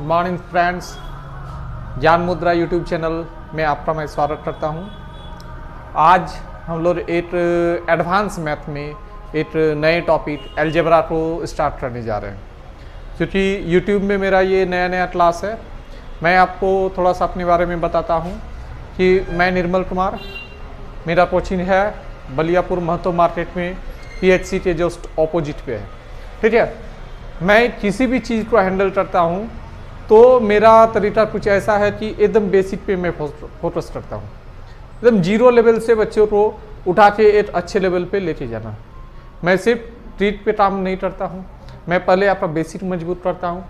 Morning friends, ज्ञान मुद्रा YouTube channel में आपका मैं स्वागत करता हूं। आज हम लोग एक एडवांस मैथ में एक नए टॉपिक अलजेब्रा को स्टार्ट करने जा रहे हैं। क्योंकि यूट्यूब में मेरा ये नया क्लास है, मैं आपको थोड़ा सा अपने बारे में बताता हूं कि मैं निर्मल कुमार, मेरा कोचिंग है बलियापुर महतो मार्केट में, PHC के जस्ट ऑपोजिट पे है। ठीक है, मैं किसी भी चीज़ को हैंडल करता हूं तो मेरा तरीका कुछ ऐसा है कि एकदम बेसिक पे मैं फोकस करता हूँ। एकदम जीरो लेवल से बच्चों को उठा के एक अच्छे लेवल पे लेके जाना। मैं सिर्फ ट्रीट पे काम नहीं करता हूँ, मैं पहले आपका बेसिक मजबूत करता हूँ,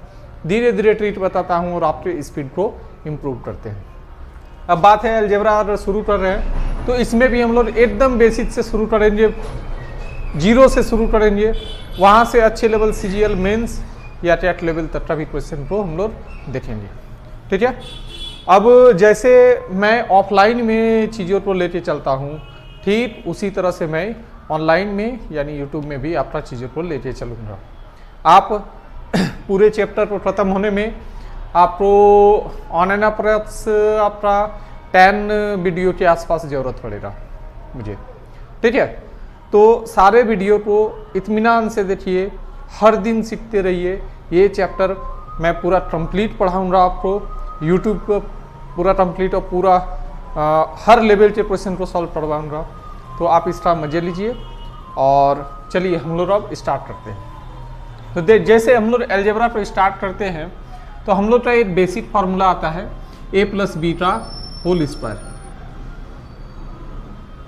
धीरे धीरे ट्रीट बताता हूँ और आपके स्पीड को इम्प्रूव करते हैं। अब बात है अलजेब्रा अगर शुरू कर रहे हैं तो इसमें भी हम लोग एकदम बेसिक से शुरू करेंगे, जीरो से शुरू करेंगे, वहाँ से अच्छे लेवल CGL मेंस या टेट लेवल तक का भी क्वेश्चन को हम लोग देखेंगे। ठीक है, अब जैसे मैं ऑफलाइन में चीज़ों को लेके चलता हूँ, ठीक उसी तरह से मैं ऑनलाइन में यानी यूट्यूब में भी आपका चीज़ों को लेके चलूँगा। आप पूरे चैप्टर को ख़त्म होने में आपको ऑन एन अप्रोक्स आपका 10 वीडियो के आसपास ज़रूरत पड़ेगा मुझे। ठीक है, तो सारे वीडियो को इत्मीनान से देखिए, हर दिन सीखते रहिए। ये चैप्टर मैं पूरा कंप्लीट पढ़ाऊंगा आपको, यूट्यूब पर पूरा कंप्लीट और पूरा हर लेवल के क्वेश्चन को सॉल्व करवाऊंगा। तो आप इसका मजे लीजिए और चलिए हम लोग अब स्टार्ट करते हैं। तो जैसे हम लोग अलजेब्रा पर स्टार्ट करते हैं तो हम लोग का एक बेसिक फार्मूला आता है a+b होल स्क्वायर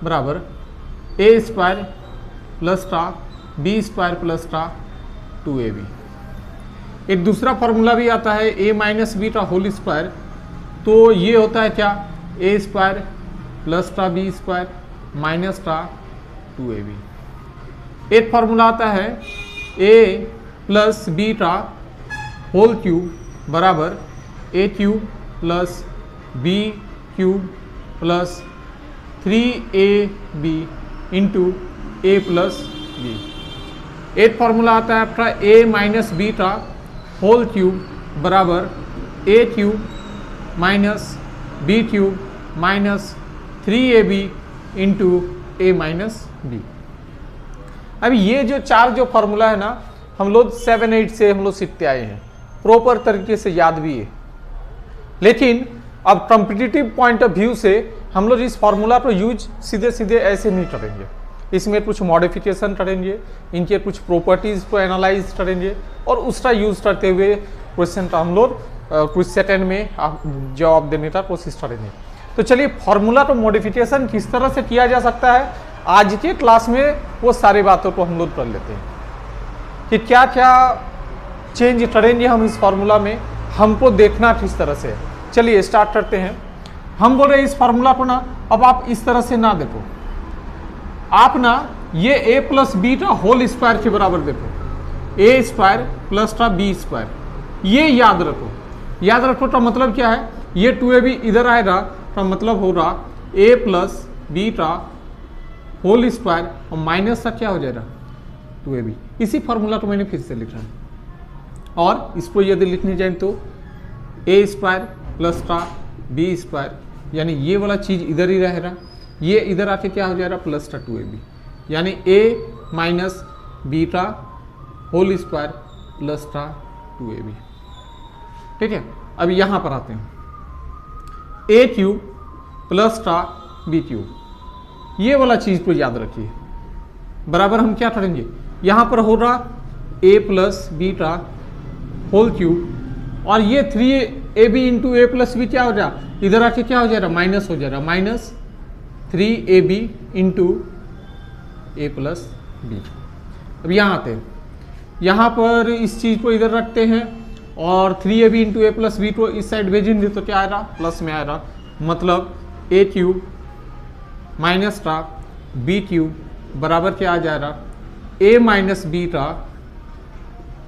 बराबर a² plus b² plus 2ab। एक दूसरा फार्मूला भी आता है a- b होल स्क्वायर, तो ये होता है क्या, a² plus b² minus 2ab। एक फार्मूला आता है a+b होल क्यूब बराबर a³ plus b³ plus 3ab into a+b। एक फार्मूला आता है आपका a- b होल क्यूब बराबर a³ minus b³ minus 3ab into a-b। अब ये जो जो फार्मूला है ना, हम लोग 7-8 से हम लोग सीखते आए हैं, प्रॉपर तरीके से याद भी है। लेकिन अब कॉम्पिटिटिव पॉइंट ऑफ व्यू से हम लोग इस फार्मूला को यूज सीधे सीधे ऐसे नहीं करेंगे, इसमें कुछ मॉडिफिकेशन करेंगे, इनके कुछ प्रॉपर्टीज को एनालाइज करेंगे और उसका यूज करते हुए क्वेश्चन का हम लोग कुछ सेकंड में जवाब देने का कोशिश करेंगे। तो चलिए फार्मूला को मॉडिफिकेशन किस तरह से किया जा सकता है, आज के क्लास में वो सारी बातों को हम लोग कर लेते हैं कि क्या क्या चेंज करेंगे हम इस फार्मूला में, हमको देखना किस तरह से। चलिए स्टार्ट करते हैं। हम बोल रहे हैं इस फार्मूला को ना, अब आप इस तरह से ना देखो, आप ना ये a+b होल स्क्वायर के बराबर देखो, a² प्लस b², ये याद रखो। याद रखो का मतलब क्या है, ये 2ab इधर आएगा का मतलब होगा a+b होल स्क्वायर और माइनस का क्या हो जाएगा 2ab। इसी फार्मूला को मैंने फिर से लिखा है और इसको यदि लिखने जाए तो a² प्लस b², यानी ये वाला चीज इधर ही रहेगा, ये इधर आके क्या हो जाएगा प्लस 2ab, यानी a- b whole square plus 2ab। ठीक है, अब यहां पर आते हैं a³ प्लस b³, ये वाला चीज को याद रखिए। बराबर हम क्या करेंगे, यहां पर होगा a+b होल क्यूब और ये 3ab इंटू a+b क्या हो जाएगा, इधर आके क्या हो जाएगा माइनस हो जाएगा, माइनस 3ab इंटू a+b। अब यहाँ आते हैं, यहाँ पर इस चीज़ को इधर रखते हैं और 3ab इंटू a+b को इस साइड भेजेंगे तो क्या आएगा, प्लस में आएगा, मतलब a³ माइनस b³ बराबर क्या आ जाएगा, a- b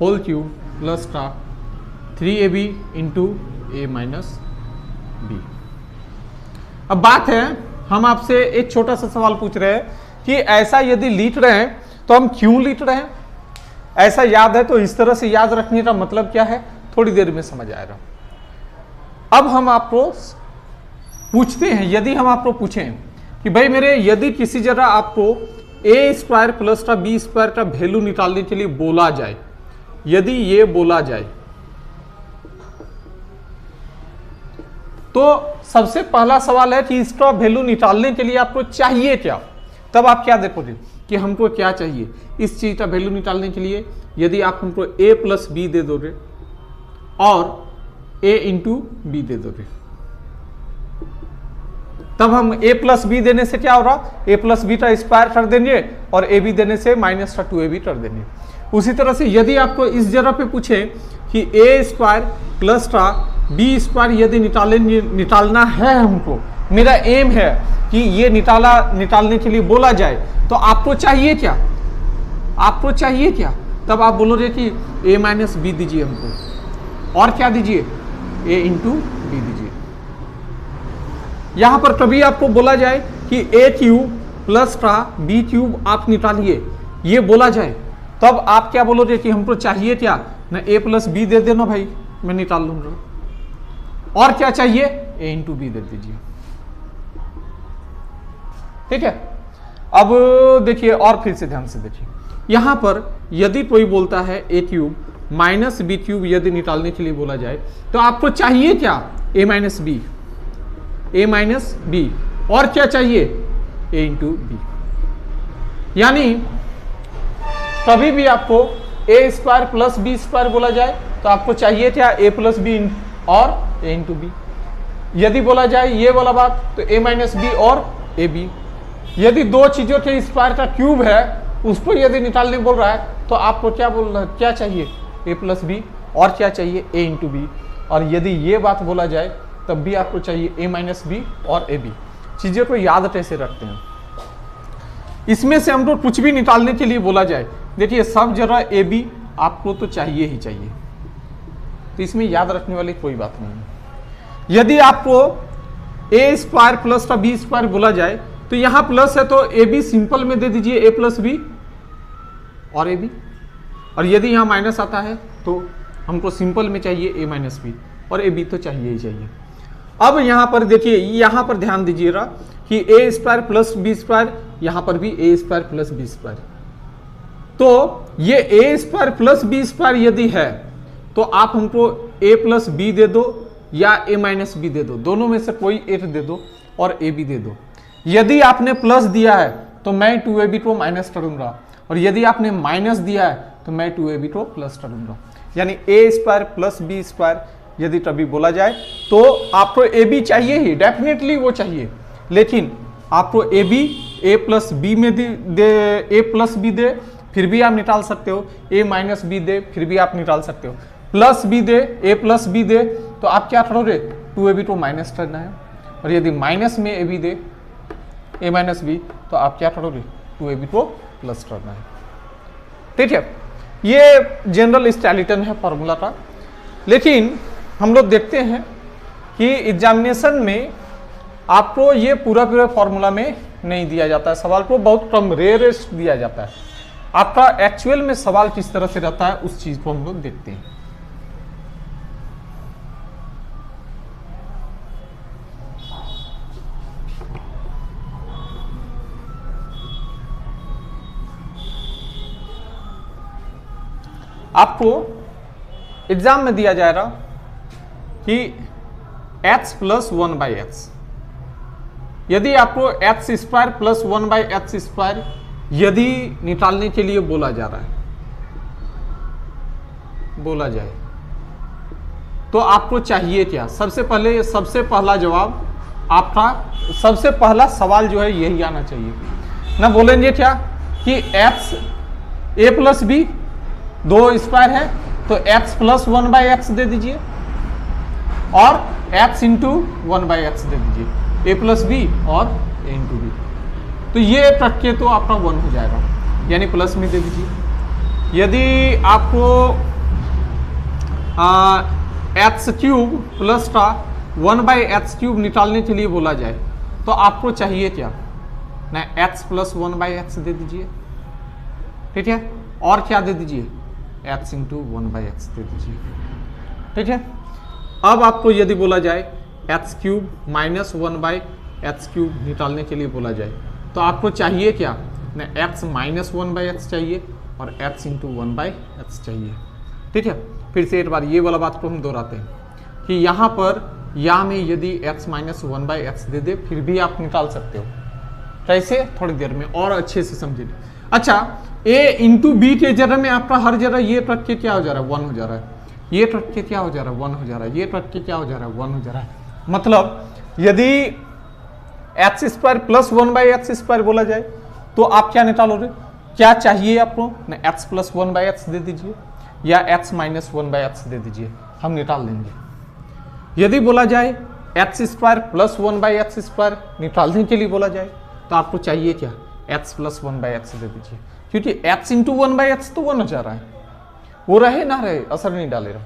whole cube plus 3ab into a-b। अब बात है, हम आपसे एक छोटा सा सवाल पूछ रहे हैं कि ऐसा यदि लिख रहे हैं तो हम क्यों लिख रहे हैं, ऐसा याद है तो इस तरह से याद रखने का मतलब क्या है, थोड़ी देर में समझ आएगा। अब हम आपको पूछते हैं, यदि हम आपको पूछें कि भाई मेरे यदि किसी जगह आपको ए स्क्वायर प्लस का बी स्क्वायर का वैल्यू निकालने के लिए बोला जाए, यदि ये बोला जाए तो सबसे पहला सवाल है कि इसका वैल्यू निकालने के लिए आपको चाहिए क्या। तब आप क्या देखोगे कि हमको क्या चाहिए इस चीज का वैल्यू निकालने के लिए। यदि आप हमको a प्लस बी दे दोगे और a इंटू बी दे दोगे, तब हम a प्लस बी देने से क्या हो रहा, a प्लस बी का स्क्वायर कर देंगे और a बी देने से माइनस का 2ab कर देंगे। उसी तरह से यदि आपको इस जगह पे पूछे कि a स्क्वायर प्लस का बी स्क्वायर यदि निकालना है, हमको मेरा एम है कि ये निकालने के लिए बोला जाए, तो आपको चाहिए क्या, आपको चाहिए क्या। तब आप बोलोगे कि a माइनस बी दीजिए हमको, और क्या दीजिए, a इंटू बी दीजिए। यहां पर कभी आपको बोला जाए कि a क्यूब प्लस का बी क्यूब आप निकालिए, ये बोला जाए, तब आप क्या बोलोगे कि हमको चाहिए क्या, ना a प्लस बी दे देना भाई, मैं निकाल लूंगा। और क्या चाहिए, a इंटू बी दे दीजिए। ठीक है। अब देखिए और फिर से ध्यान से देखिए, यहां पर यदि कोई बोलता है a cube minus b cube यदि निकालने के लिए बोला जाए, तो आपको चाहिए क्या, a minus b, a minus b, और क्या चाहिए, a इंटू बी। यानी कभी भी आपको a square plus b square बोला जाए तो आपको चाहिए क्या, a प्लस बी और a इंटू बी। यदि बोला जाए ये वाला बात तो a माइनस बी और a बी। यदि दो चीजों के स्क्वायर का क्यूब है उसको यदि निकालने बोल रहा है तो आपको क्या बोल रहा है, क्या चाहिए, a प्लस बी, और क्या चाहिए, a इंटू बी। और यदि ये बात बोला जाए तब भी आपको चाहिए a माइनस बी और a बी। चीज़ों को याद कैसे रखते हैं, इसमें से हमको कुछ भी निकालने के लिए बोला जाए, देखिए सब जगह a बी आपको तो चाहिए ही चाहिए, तो इसमें याद रखने वाली कोई बात नहीं है। यदि आपको a स्क्वायर प्लस का बी स्क्वायर बोला जाए तो यहां प्लस है तो ए बी सिंपल में दे दीजिए, a प्लस बी और a बी। और यदि यहां माइनस आता है तो हमको सिंपल में चाहिए a माइनस बी, और a बी तो चाहिए ही चाहिए। अब यहां पर देखिए, यहां पर ध्यान दीजिएगा कि a square plus b square, यहां पर भी a square plus b square, तो ये a square plus b square यदि है तो आप हमको a प्लस बी दे दो या a माइनस बी दे दो, दोनों में से कोई एक दे दो और a बी दे दो। यदि आपने प्लस दिया है तो मैं 2ab को माइनस करूंगा, और यदि आपने माइनस दिया है तो मैं 2ab को प्लस करूंगा। यानी a square plus b square यदि कभी बोला जाए तो आपको a b चाहिए ही, डेफिनेटली वो चाहिए, लेकिन आपको a b a plus b में दे a प्लस बी दे फिर भी आप निकाल सकते हो, a माइनस बी दे फिर भी आप निकाल सकते हो, प्लस बी दे a प्लस बी दे तो आप क्या करोगे, 2ab को माइनस करना है, और यदि माइनस में a b दे a माइनस बी तो आप क्या करोगे, 2ab को प्लस करना है। ठीक है, ये जनरल स्केलेटन है फॉर्मूला का। लेकिन हम लोग देखते हैं कि एग्जामिनेशन में आपको ये पूरा फॉर्मूला में नहीं दिया जाता है, सवाल को बहुत कम रेयरेस्ट दिया जाता है। आपका एक्चुअल में सवाल किस तरह से रहता है उस चीज को हम लोग देखते हैं। आपको एग्जाम में दिया जाएगा कि h प्लस 1/x, यदि आपको h square plus 1/x square यदि निकालने के लिए बोला जा रहा है, बोला जाए तो आपको चाहिए क्या। सबसे पहला जवाब आपका, सबसे पहला सवाल जो है यही आना चाहिए ना। बोलेंगे क्या कि h a प्लस बी दो स्क्वायर है तो x प्लस 1/x दे दीजिए और x इंटू 1/x दे दीजिए, a प्लस बी और a इंटू बी, तो ये रख के तो आपका 1 हो जाएगा, यानी प्लस में दे दीजिए। यदि आपको x क्यूब प्लस का 1/x क्यूब निकालने के लिए बोला जाए तो आपको चाहिए क्या ना, x प्लस 1/x दे दीजिए, ठीक है, और क्या दे दीजिए, x इंटू 1/x दे दीजिए। ठीक है। अब आपको यदि बोला जाए एक्स क्यूब माइनस 1/x³ निकालने के लिए बोला जाए तो आपको चाहिए क्या ना, x माइनस 1/x चाहिए और x इंटू 1/x चाहिए। ठीक है, फिर से एक बार ये वाला बात को हम दोहराते हैं कि यहाँ पर या में यदि x माइनस 1/x दे दे फिर भी आप निकाल सकते हो। कैसे, थोड़ी देर में और अच्छे से समझिए। अच्छा, a इंटू बी के जगह में आपका हर जगह ये रख के क्या हो जा रहा है, 1 हो जा रहा है, ये रख के क्या हो जा रहा है, 1 हो जा रहा है, ये रख के क्या हो जा रहा है, 1 हो जा रहा है। मतलब यदि x² प्लस 1/x² बोला जाए तो आप क्या निकालोगे, क्या चाहिए आपको ना, x प्लस 1/x दे दीजिए या x माइनस 1/x दे दीजिए, हम निकाल लेंगे। यदि बोला जाए x² प्लस 1/x² निकालने के लिए बोला जाए तो आपको चाहिए क्या, x प्लस 1/x दे दीजिए, क्योंकि x इंटू 1/x तो 1 हो जा रहा है, वो रहे ना रहे असर नहीं डालेगा।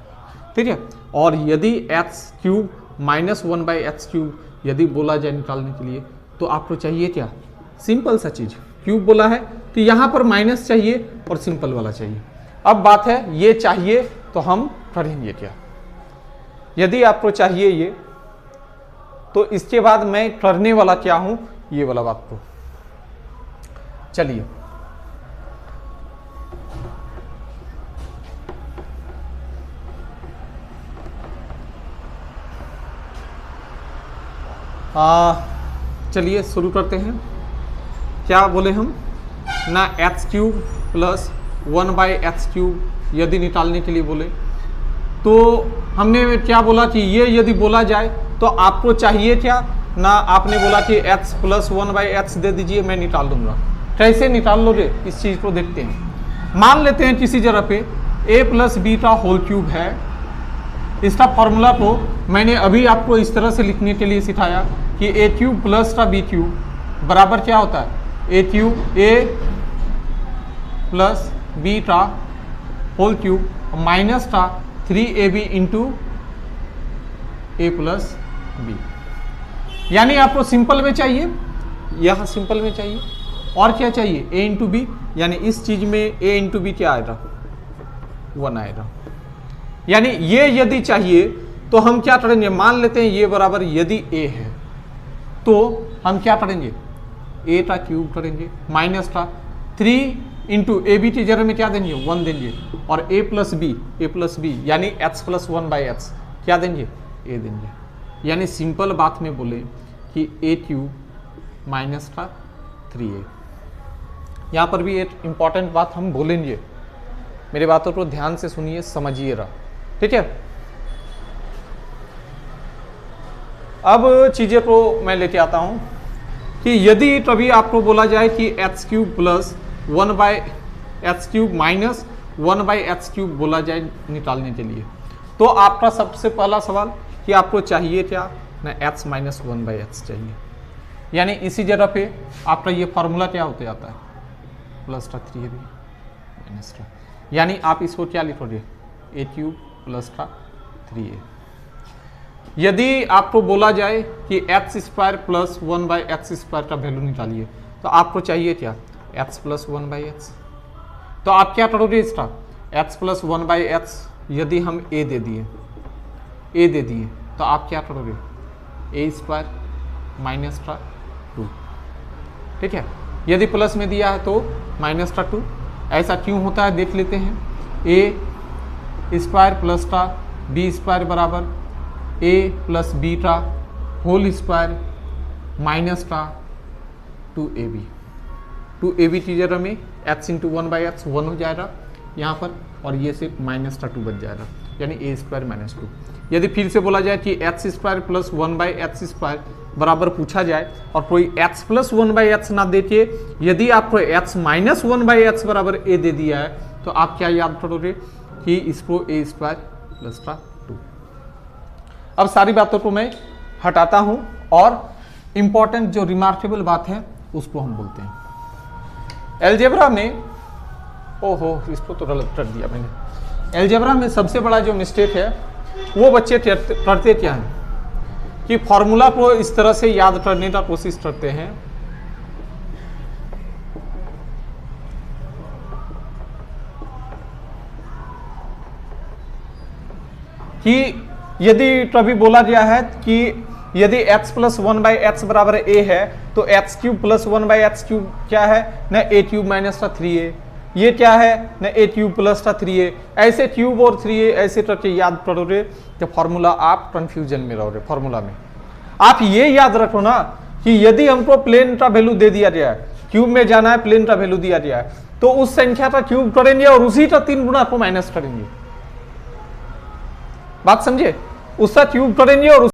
ठीक है, और यदि x³ माइनस 1/x³ यदि बोला जाए निकालने के लिए तो आपको चाहिए क्या, सिंपल सा चीज, क्यूब बोला है तो यहां पर माइनस चाहिए और सिंपल वाला चाहिए। अब बात है ये चाहिए तो हम करेंगे क्या, यदि आपको चाहिए ये तो इसके बाद मैं करने वाला क्या हूं, ये वाला बात को चलिए। चलिए शुरू करते हैं। क्या बोले हम ना, x³ प्लस 1/x³ यदि निकालने के लिए बोले तो हमने क्या बोला कि ये यदि बोला जाए तो आपको चाहिए क्या ना, आपने बोला कि x प्लस 1/x दे दीजिए, मैं निकाल दूंगा। कैसे निकाल लोगे इस चीज को देखते हैं। मान लेते हैं किसी जगह पे a प्लस b का होल क्यूब है, इसका फॉर्मूला को मैंने अभी आपको इस तरह से लिखने के लिए सिखाया कि a³ प्लस का b³ बराबर क्या होता है, a³ a प्लस b का होल क्यूब माइनस का 3ab into a plus b। यानी आपको सिंपल में चाहिए, यह सिंपल में चाहिए, और क्या चाहिए, a इंटू बी, यानी इस चीज में a इंटू बी क्या आएगा, 1 आएगा। यानी ये यदि चाहिए तो हम क्या करेंगे, मान लेते हैं ये बराबर यदि a है तो हम क्या करेंगे, a का क्यूब करेंगे माइनस का 3 इंटू ए बी की जगह में क्या देंगे, 1 देंगे, और a प्लस बी यानी x प्लस 1/x क्या देंगे, a देंगे। यानी सिंपल बात में बोले कि a³ माइनस का 3a। यहाँ पर भी एक इंपॉर्टेंट बात हम बोलेंगे, मेरी बातों को ध्यान से सुनिए, समझिएगा। ठीक है, अब चीजें को मैं लेके आता हूं कि यदि कभी आपको बोला जाए कि x³ plus 1/x³ minus 1/x³ बोला जाए निकालने के लिए तो आपका सबसे पहला सवाल कि आपको चाहिए क्या ना, x माइनस 1/x चाहिए। यानी इसी जगह पे आपका ये फॉर्मूला क्या होते जाता है, प्लस का 3ab माइनस का, यानी आप इसको क्या लिखोगे, a³ प्लस का 3a। यदि आपको बोला जाए कि x² प्लस 1/x² का वैल्यू निकालिए तो आपको चाहिए क्या, x प्लस 1/x। तो आप क्या करोगे, इसका x प्लस 1/x यदि हम a दे दिए तो आप क्या करोगे, a² माइनस का 2। ठीक है, यदि प्लस में दिया है तो माइनस का 2। ऐसा क्यों होता है देख लेते हैं। a² प्लस का b² बराबर a प्लस b का होल स्क्वायर माइनस का 2ab की जगह में x इंटू 1/x 1 हो जाएगा यहाँ पर, और ये से माइनस का 2 बच जाएगा, यानी a² माइनस 2। यदि फिर से बोला जाए कि x² प्लस 1/x² बराबर पूछा जाए और कोई x प्लस 1/x ना देके यदि आपको x माइनस 1/x बराबर a दे दिया है तो आप क्या याद करोगे कि इसको a² प्लस का 2। अब सारी बातों को मैं हटाता हूं और इंपॉर्टेंट जो रिमार्केबल बात है उसको हम बोलते हैं। एलजेब्रा में, ओहो इसको तो गलत कर दिया मैंने। एलजेब्रा में सबसे बड़ा जो मिस्टेक है वो बच्चे करते क्या हैं कि फॉर्मूला को इस तरह से याद करने का कोशिश करते हैं कि यदि कभी बोला गया है कि यदि x प्लस 1/x बराबर a है तो x cube plus 1/x cube क्या है ना a क्यूब माइनस का 3a, ये क्या है ना a क्यूब प्लस का 3a। ऐसे क्यूब और 3a ऐसे करके याद करोगे तो फॉर्मूला आप कंफ्यूजन में रहोगे। फॉर्मूला में आप ये याद रखो ना कि यदि हमको प्लेन का वैल्यू दे दिया गया है, क्यूब में जाना है, प्लेन का वैल्यू दिया गया है, तो उस संख्या का क्यूब करेंगे और उसी का 3 गुना को माइनस करेंगे। बात समझे, उसका क्यूब करेंगे और